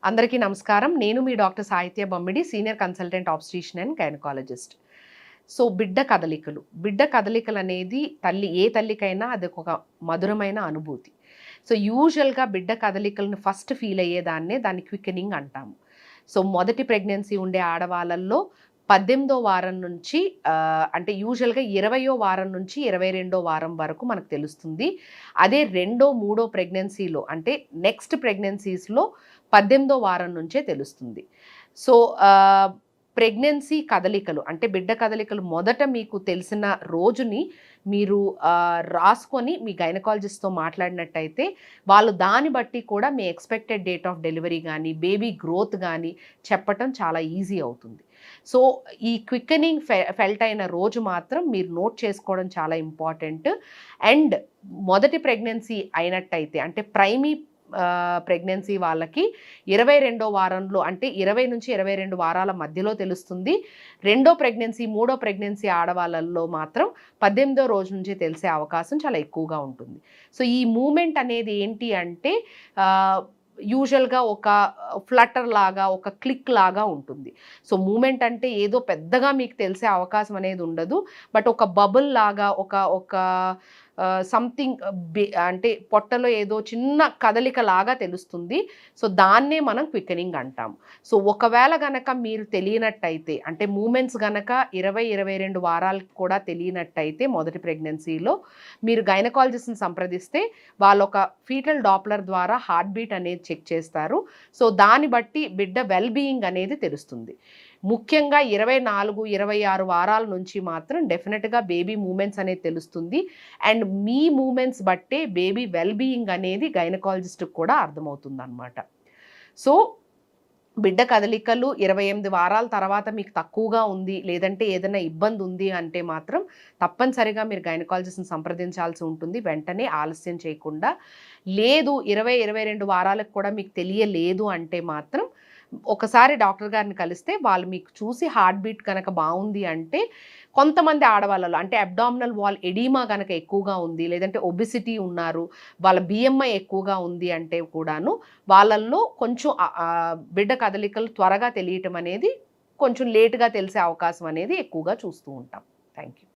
అందరికీ నమస్కారం. నేను మీ doctor Sahitya Bommidi, senior consultant obstetrician and gynaecologist. So బిడ్డ కదలికలు అనేది ఏ తల్లికైనా అదొక మధురమైన అనుభూతి. సో యూజువల్‌గా బిడ్డ కదలికలను ఫస్ట్ ఫీల్ అయ్యేదాన్నే దాన్ని క్వికెనింగ్ అంటాము. సో మొదటి ప్రెగ్నెన్సీ ఉండే ఆడవాళ్ళల్లో 18వ వారం నుంచి అంటే యూజువల్‌గా 20వ వారం నుంచి 22వ వారం వరకు మనకు తెలుస్తుంది. అదే రెండో, మూడో ప్రెగ్నెన్సీలో అంటే నెక్స్ట్ ప్రెగ్నెన్సీస్‌లో 18వ వారం నుంచే తెలుస్తుంది. సో ప్రెగ్నెన్సీ కదలికలు అంటే బిడ్డ కదలికలు మొదట మీకు తెలిసిన రోజుని మీరు రాసుకొని మీ గైనకాలజిస్ట్‌తో మాట్లాడినట్టయితే వాళ్ళు దాన్ని బట్టి కూడా మీ ఎక్స్‌పెక్టెడ్ డేట్ ఆఫ్ డెలివరీ గానీ, బేబీ గ్రోత్ గానీ చెప్పటం చాలా ఈజీ అవుతుంది. సో ఈ క్వికెనింగ్ ఫెల్ట్ అయిన రోజు మాత్రం మీరు నోట్ చేసుకోవడం చాలా ఇంపార్టెంట్. అండ్ మొదటి ప్రెగ్నెన్సీ అయినట్టయితే అంటే ప్రెగ్నెన్సీ వాళ్ళకి 22వ వారంలో అంటే 20 నుంచి 22 వారాల మధ్యలో తెలుస్తుంది. రెండో ప్రెగ్నెన్సీ, మూడో ప్రెగ్నెన్సీ ఆడవాళ్ళల్లో మాత్రం 18వ రోజు నుంచే తెలిసే అవకాశం చాలా ఎక్కువగా ఉంటుంది. సో ఈ మూమెంట్ అనేది ఏంటి అంటే యూజువల్‌గా ఒక ఫ్లటర్ లాగా, ఒక క్లిక్ లాగా ఉంటుంది. సో మూమెంట్ అంటే ఏదో పెద్దగా మీకు తెలిసే అవకాశం అనేది ఉండదు. బట్ ఒక బబుల్ లాగా ఒక ఒక సంథింగ్ అంటే పొట్టలో ఏదో చిన్న కదలిక లాగా తెలుస్తుంది. సో దాన్నే మనం క్వికెనింగ్ అంటాం. సో ఒకవేళ గనక మీరు తెలియనట్టయితే అంటే మూమెంట్స్ గనక 20, 22 వారాలకు కూడా తెలియనట్టయితే మొదటి ప్రెగ్నెన్సీలో మీరు గైనకాలజిస్ట్‌ని సంప్రదిస్తే వాళ్ళొక ఫీటల్ డాప్లర్ ద్వారా హార్ట్ బీట్ అనేది చెక్ చేస్తారు. సో దాన్ని బట్టి బిడ్డ వెల్ బీయింగ్ అనేది తెలుస్తుంది. ముఖ్యంగా 24, 26 వారాల నుంచి మాత్రం డెఫినెట్‌గా బేబీ మూమెంట్స్ అనేది తెలుస్తుంది. అండ్ మీ మూమెంట్స్ బట్టే బేబీ వెల్ బీయింగ్ అనేది గైనకాలజిస్ట్‌కి కూడా అర్థమవుతుందన్నమాట. సో బిడ్డ కదలికలు 28 వారాల తర్వాత మీకు తక్కువగా ఉంది, లేదంటే ఏదైనా ఇబ్బంది ఉంది అంటే మాత్రం తప్పనిసరిగా మీరు గైనకాలజిస్ట్‌ని సంప్రదించాల్సి ఉంటుంది. వెంటనే ఆలస్యం చేయకుండా. లేదు 20, 22 వారాలకు కూడా మీకు తెలియలేదు అంటే మాత్రం ఒకసారి డాక్టర్ గారిని కలిస్తే వాళ్ళు మీకు చూసి హార్ట్ బీట్ కనుక బాగుంది అంటే కొంతమంది ఆడవాళ్ళలో అంటే అబ్డామినల్ వాల్ ఎడీమా కనుక ఎక్కువగా ఉంది, లేదంటే ఒబిసిటీ ఉన్నారు, వాళ్ళ బిఎంఐ ఎక్కువగా ఉంది అంటే కూడాను వాళ్ళల్లో కొంచెం బిడ్డ కదలికలు త్వరగా తెలియటం అనేది కొంచెం లేటుగా తెలిసే అవకాశం అనేది ఎక్కువగా చూస్తూ ఉంటాం. Thank you.